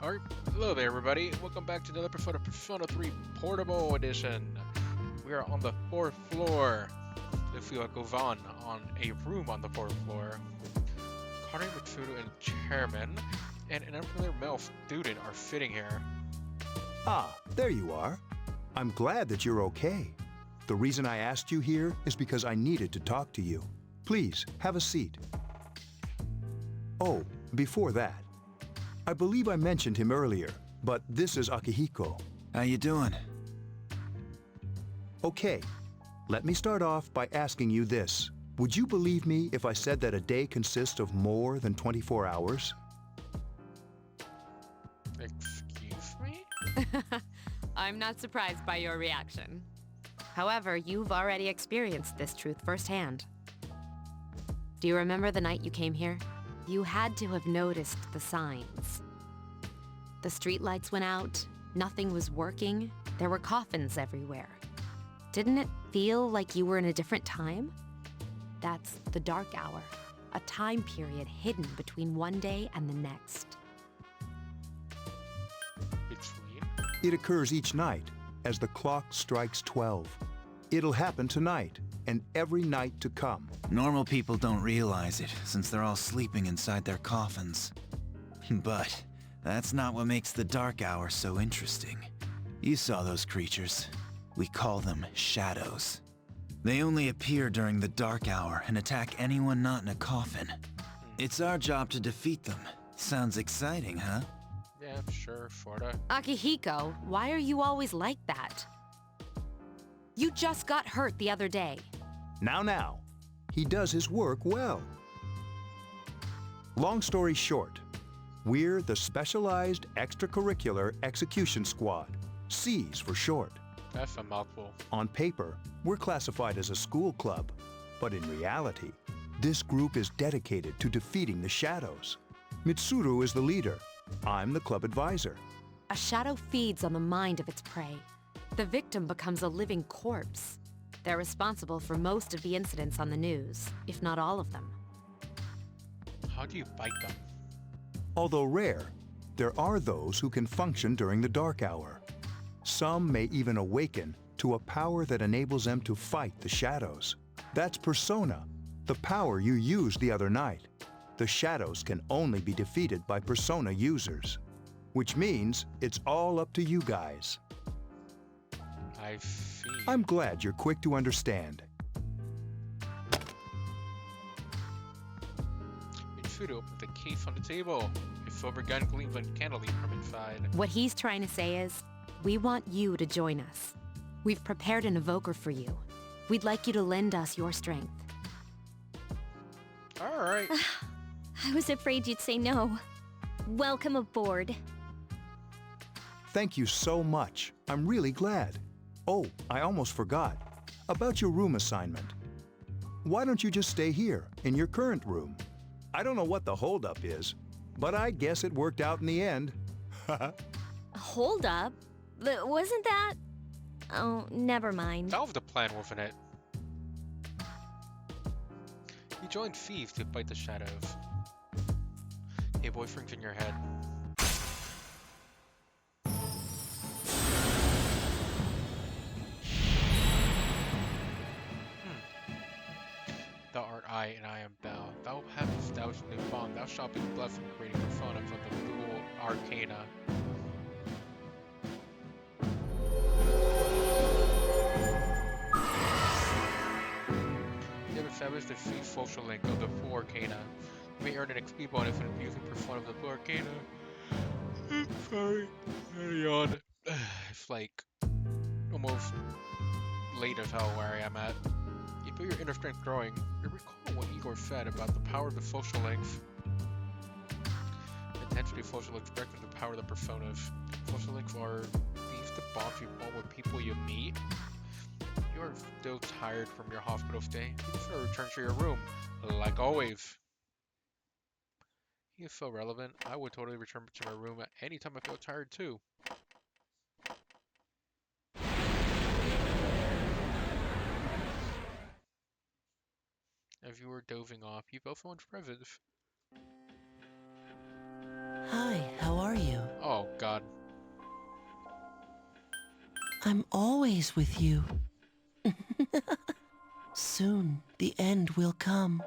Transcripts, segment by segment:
Alright, hello there everybody. Welcome back to another episode of Persona 3 Portable Edition. We are on the 4th floor. If we go on a room on the 4th floor. Connie Mitsudo and Chairman and an unfamiliar male student are sitting here. Ah, there you are. I'm glad that you're okay. The reason I asked you here is because I needed to talk to you. Please, have a seat. Oh, before that, I believe I mentioned him earlier, but this is Akihiko. How you doing? Okay, let me start off by asking you this. Would you believe me if I said that a day consists of more than 24 hours? Excuse me? I'm not surprised by your reaction. However, you've already experienced this truth firsthand. Do you remember the night you came here? You had to have noticed the signs. The streetlights went out, nothing was working, there were coffins everywhere. Didn't it feel like you were in a different time? That's the dark hour, a time period hidden between one day and the next. Between? It occurs each night as the clock strikes 12. It'll happen tonight and every night to come. Normal people don't realize it, since they're all sleeping inside their coffins. But that's not what makes the dark hour so interesting. You saw those creatures. We call them shadows. They only appear during the dark hour and attack anyone not in a coffin. It's our job to defeat them. Sounds exciting, huh? Yeah, sure, sorta. Akihiko, why are you always like that? You just got hurt the other day. Now, he does his work well. Long story short, we're the Specialized Extracurricular Execution Squad, SEAS for short. That's a mouthful. On paper, we're classified as a school club, but in reality, this group is dedicated to defeating the shadows. Mitsuru is the leader. I'm the club advisor. A shadow feeds on the mind of its prey. The victim becomes a living corpse. They're responsible for most of the incidents on the news, if not all of them. How do you bite them? Although rare, there are those who can function during the dark hour. Some may even awaken to a power that enables them to fight the shadows. That's Persona, the power you used the other night. The shadows can only be defeated by Persona users, which means it's all up to you guys. I see. I'm glad you're quick to understand. Mitsudo opened the case on the table. A silver gun gleams uncannily from inside. What he's trying to say is, we want you to join us. We've prepared an evoker for you. We'd like you to lend us your strength. Alright. I was afraid you'd say no. Welcome aboard. Thank you so much. I'm really glad. Oh, I almost forgot. About your room assignment. Why don't you just stay here, in your current room? I don't know what the holdup is, but I guess it worked out in the end. Hold up. Wasn't that... Oh, never mind. That was the plan, wasn't it? You joined thieves to fight the shadows. Hey, boyfriend's in your head. Thou art I, and I am thou. Thou hast established a new bond. Thou shalt be blessed in creating persona from the dual arcana. You have established the free social link of the full arcana. You may earn an XP bonus when using persona of the full arcana. Sorry, I yawned. It's like almost late as hell where I am at. You feel your inner strength growing. You recall what Igor said about the power of the social links. The intensity of social links directly the power of the personas. Social links are these the bonds you form with people you meet. You are still tired from your hospital stay. You just want to return to your room, like always. He is so relevant. I would totally return to my room at any time I feel tired too. As you were dozing off, you felt someone's presence. Hi, how are you? Oh, I'm always with you. Soon, the end will come.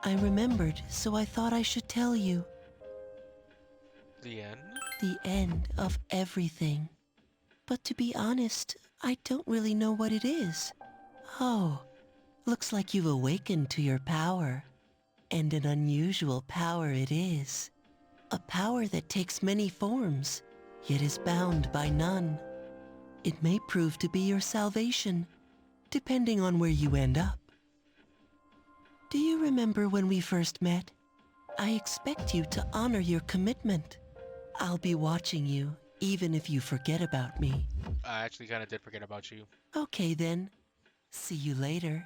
I remembered, so I thought I should tell you. The end? The end of everything. But to be honest, I don't really know what it is. Oh, looks like you've awakened to your power. And an unusual power it is. A power that takes many forms, yet is bound by none. It may prove to be your salvation, depending on where you end up. Do you remember when we first met? I expect you to honor your commitment. I'll be watching you, even if you forget about me. I actually kind of did forget about you. Okay then. See you later.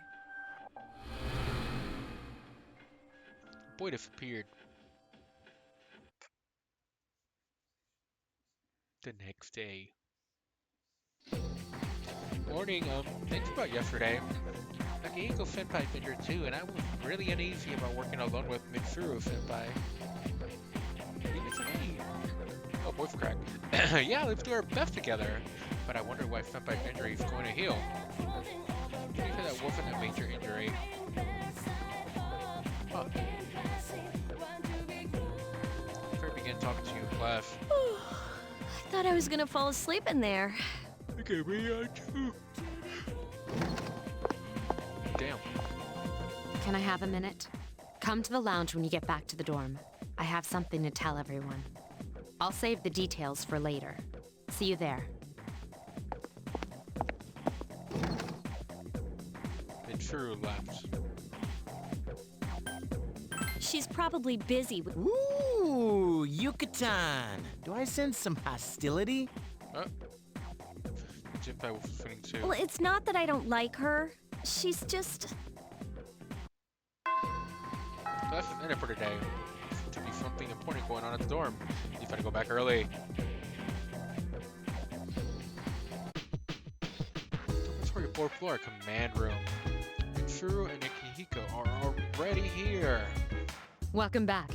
Boy disappeared. The next day. Morning, thanks about yesterday. Akihiko Senpai figured too, and I was really uneasy about working alone with Mitsuru Senpai. Leave it to me. Oh, voice crack. Yeah, let's do our best together. But I wonder why Senpai's injury is going to heal. Pretty sure that wasn't a major injury. Huh. Before I begin talking to you in class. I thought I was gonna fall asleep in there. Okay, me too. Damn. Can I have a minute? Come to the lounge when you get back to the dorm. I have something to tell everyone. I'll save the details for later. See you there. Mitsuru left. She's probably busy with. Ooh, Yucatan. Do I sense some hostility? Oh. Jinpai was listening too. Well, it's not that I don't like her. She's just. So that's the end for today. To be something important going on at the dorm. You gotta go back early. Dormitory 4th floor, command room. Mitsuru and Akihiko are already here. Welcome back.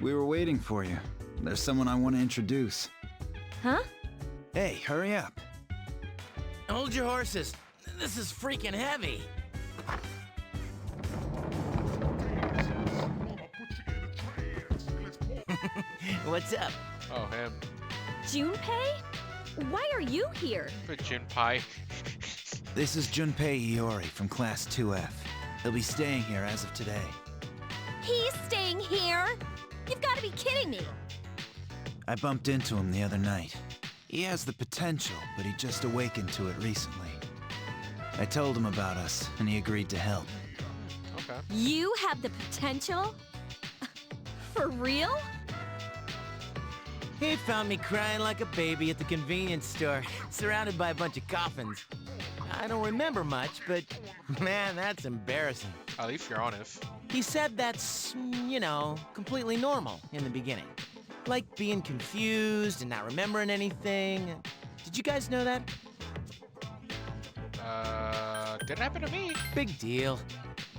We were waiting for you. There's someone I want to introduce. Huh? Hey, hurry up. Hold your horses. This is freaking heavy. What's up? Oh, him. Junpei? Why are you here? But Jinpai. This is Junpei Iori from Class 2F. He'll be staying here as of today. He's staying here? You've got to be kidding me. I bumped into him the other night. He has the potential, but he just awakened to it recently. I told him about us, and he agreed to help. Okay. You have the potential? For real? He found me crying like a baby at the convenience store, surrounded by a bunch of coffins. I don't remember much, but man, that's embarrassing. At least you're honest. He said that's, completely normal in the beginning. Like being confused and not remembering anything. Did you guys know that? Didn't happen to me. Big deal.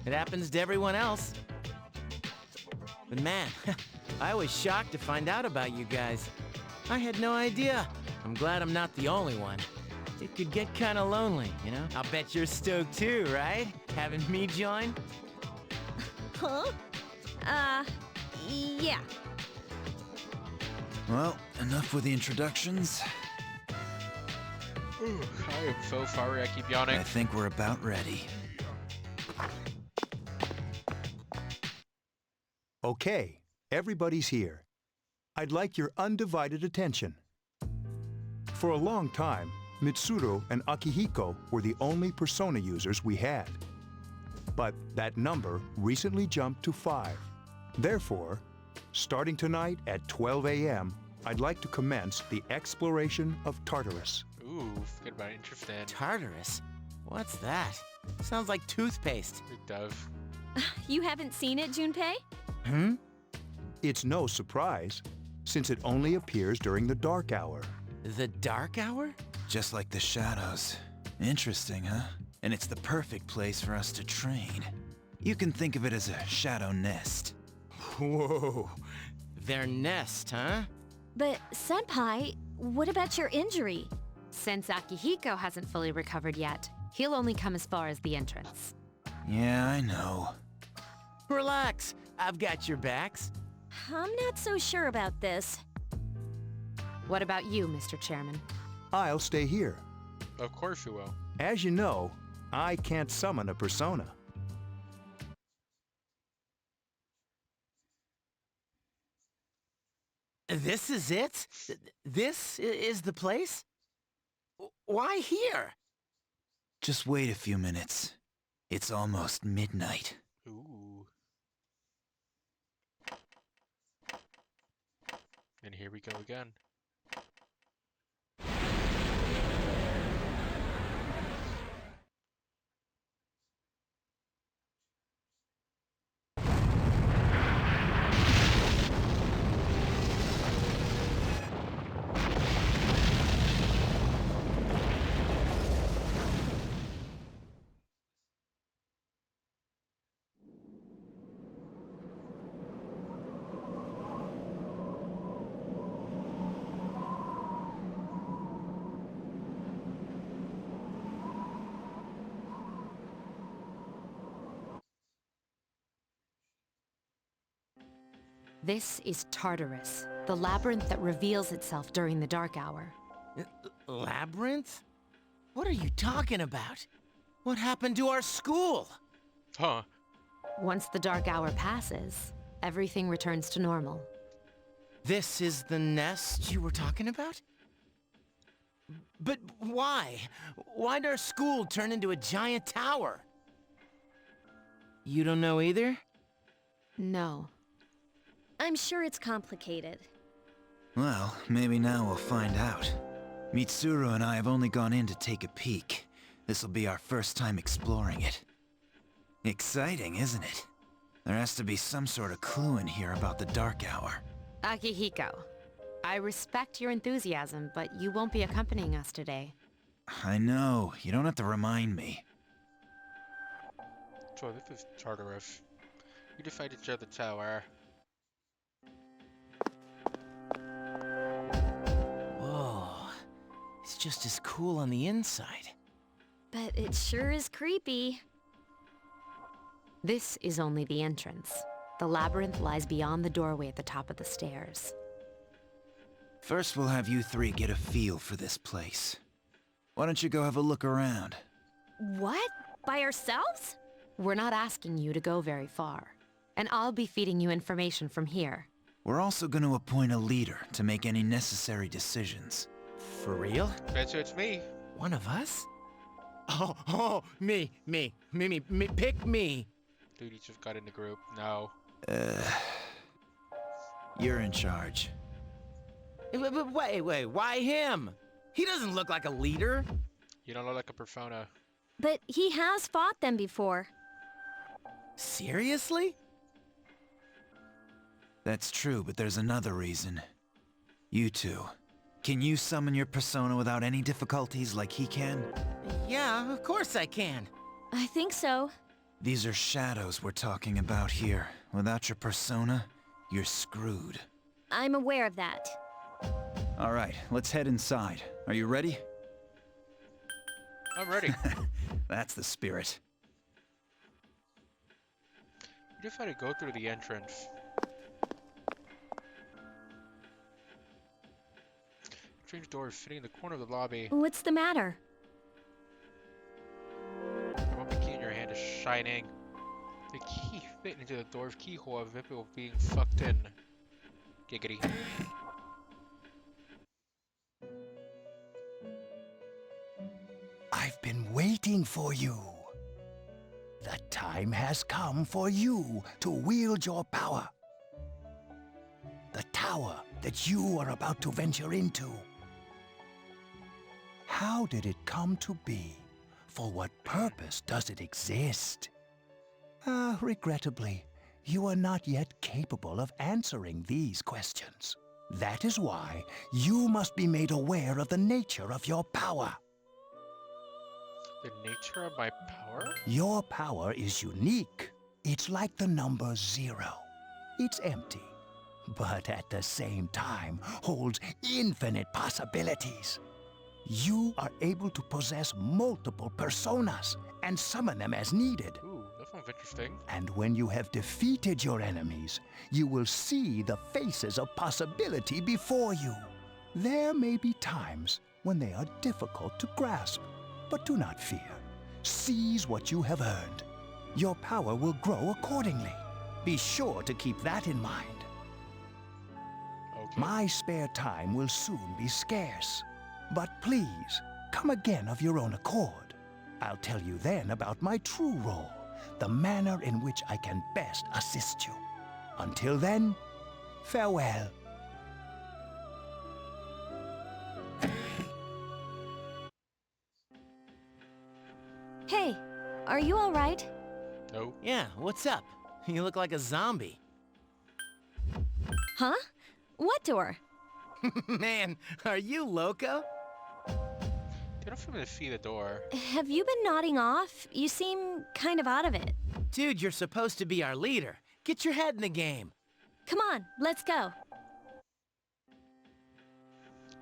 It happens to everyone else. But man, I was shocked to find out about you guys. I had no idea. I'm glad I'm not the only one. It could get kind of lonely, I'll bet you're stoked too, right? Having me join? Huh? Yeah. Well, enough with the introductions. Ooh, I am so sorry I keep yawning. I think we're about ready. Okay, everybody's here. I'd like your undivided attention. For a long time, Mitsuru and Akihiko were the only persona users we had. But that number recently jumped to 5. Therefore, starting tonight at 12 a.m., I'd like to commence the exploration of Tartarus. Ooh, forget about it. Interesting. Tartarus? What's that? Sounds like toothpaste. It does. You haven't seen it, Junpei? Hmm? It's no surprise, since it only appears during the dark hour. The dark hour? Just like the shadows. Interesting, huh? And it's the perfect place for us to train. You can think of it as a shadow nest. Whoa. Their nest, huh? But, Senpai, what about your injury? Since Akihiko hasn't fully recovered yet, he'll only come as far as the entrance. Yeah, I know. Relax, I've got your backs. I'm not so sure about this. What about you, Mr. Chairman? I'll stay here. Of course you will. As you know, I can't summon a persona. This is it? This is the place? Why here? Just wait a few minutes. It's almost midnight. Ooh. And here we go again. This is Tartarus, the labyrinth that reveals itself during the dark hour. Labyrinth? What are you talking about? What happened to our school? Huh. Once the dark hour passes, everything returns to normal. This is the nest you were talking about? But why? Why'd our school turn into a giant tower? You don't know either? No. I'm sure it's complicated. Well, maybe now we'll find out. Mitsuru and I have only gone in to take a peek. This'll be our first time exploring it. Exciting, isn't it? There has to be some sort of clue in here about the dark hour. Akihiko, I respect your enthusiasm, but you won't be accompanying us today. I know, you don't have to remind me. So this is Tartarus. We decided to share the tower. Whoa. It's just as cool on the inside. But it sure is creepy. This is only the entrance. The labyrinth lies beyond the doorway at the top of the stairs. First, we'll have you three get a feel for this place. Why don't you go have a look around? What? By ourselves? We're not asking you to go very far, and I'll be feeding you information from here. We're also going to appoint a leader to make any necessary decisions. For real? Bet you it's me. One of us? Me, pick me. Dude, he just got in the group. No. You're in charge. Wait, why him? He doesn't look like a leader. You don't look like a persona. But he has fought them before. Seriously? That's true, but there's another reason. You two. Can you summon your persona without any difficulties like he can? Yeah, of course I can. I think so. These are shadows we're talking about here. Without your persona, you're screwed. I'm aware of that. All right, let's head inside. Are you ready? I'm ready. That's the spirit. We decided to go through the entrance. Strange door is sitting in the corner of the lobby. What's the matter? The moment key in your hand is shining. The key fit into the door's keyhole as if it was being sucked in. Giggity. I've been waiting for you. The time has come for you to wield your power. The tower that you are about to venture into. How did it come to be? For what purpose does it exist? Regrettably, you are not yet capable of answering these questions. That is why you must be made aware of the nature of your power. The nature of my power? Your power is unique. It's like the number 0. It's empty, but at the same time holds infinite possibilities. You are able to possess multiple personas and summon them as needed. Ooh, that sounds interesting. And when you have defeated your enemies, you will see the faces of possibility before you. There may be times when they are difficult to grasp, but do not fear. Seize what you have earned. Your power will grow accordingly. Be sure to keep that in mind. Okay. My spare time will soon be scarce. But please, come again of your own accord. I'll tell you then about my true role, the manner in which I can best assist you. Until then, farewell. Hey, are you alright? No. Yeah, what's up? You look like a zombie. Huh? What door? Man, are you loco? Get off from the see the door. Have you been nodding off? You seem kind of out of it. Dude, you're supposed to be our leader. Get your head in the game. Come on, let's go.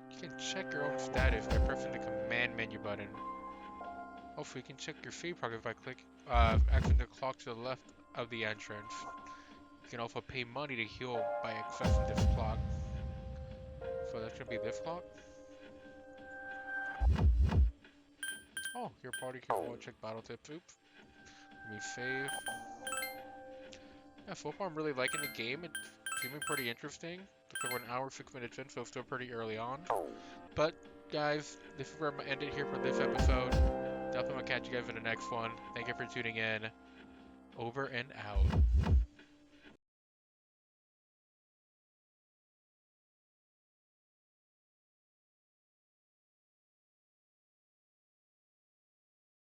You can check your own status by pressing the command menu button. Also, you can check your save progress by accessing the clock to the left of the entrance. You can also pay money to heal by accessing this clock. So that should be this clock. Oh, your party can go check battle tips. Oops. Let me save. Yeah, so far I'm really liking the game. It's seeming pretty interesting. Looks like we're an hour, 6 minutes in, so it's still pretty early on. But, guys, this is where I'm going to end it here for this episode. Definitely going to catch you guys in the next one. Thank you for tuning in. Over and out.